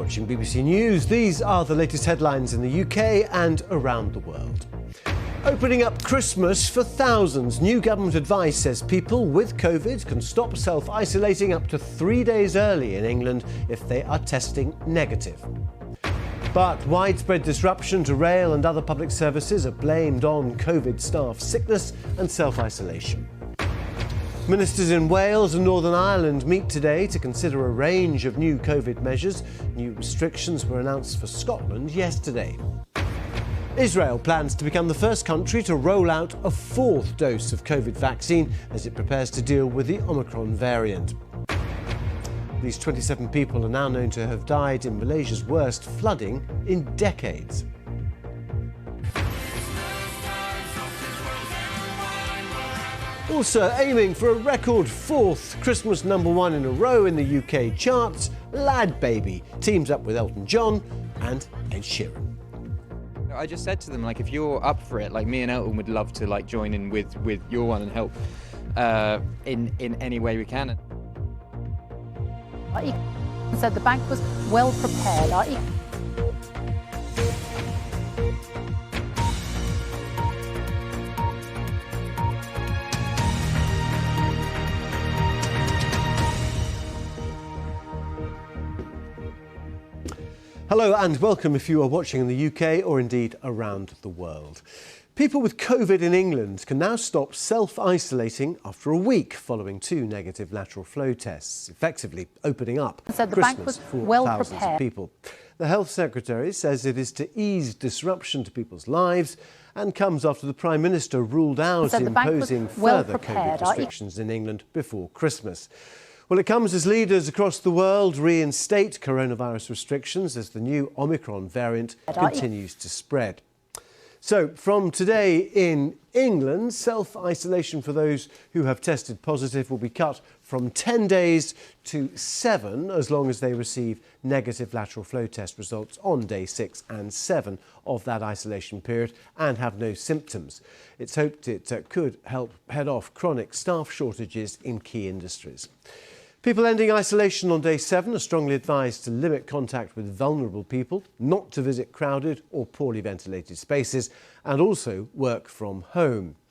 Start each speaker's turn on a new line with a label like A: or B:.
A: watching BBC News. These are the latest headlines in the UK and around the world. Opening up Christmas for thousands. New government advice says people with COVID can stop self-isolating up to 3 days early in England if they are testing negative. But widespread disruption to rail and other public services are blamed on COVID staff sickness and self-isolation. Ministers in Wales and Northern Ireland meet today to consider a range of new COVID measures. New restrictions were announced for Scotland yesterday. Israel plans to become the first country to roll out a fourth dose of COVID vaccine as it prepares to deal with the Omicron variant. These 27 people are now known to have died in Malaysia's worst flooding in decades. Also aiming for a record fourth Christmas #1 in a row in the UK charts, Lad Baby teams up with Elton John and Ed Sheeran.
B: I just said to them, like, if you're up for it, like, me and Elton would love to, like, join in with your one and help in any way we can.
C: Said the bank was well prepared.
A: Hello and welcome if you are watching in the UK or indeed around the world. People with COVID in England can now stop self-isolating after a week following 2 negative lateral flow tests, effectively opening up Christmas for thousands of people. The Health Secretary says it is to ease disruption to people's lives and comes after the Prime Minister ruled out imposing further COVID restrictions in England before Christmas. Well, it comes as leaders across the world reinstate coronavirus restrictions as the new Omicron variant continues to spread. So, from today in England, self-isolation for those who have tested positive will be cut from 10 days to 7 as long as they receive negative lateral flow test results on day 6 and 7 of that isolation period and have no symptoms. It's hoped it could help head off chronic staff shortages in key industries. People ending isolation on day 7 are strongly advised to limit contact with vulnerable people, not to visit crowded or poorly ventilated spaces, and also work from home.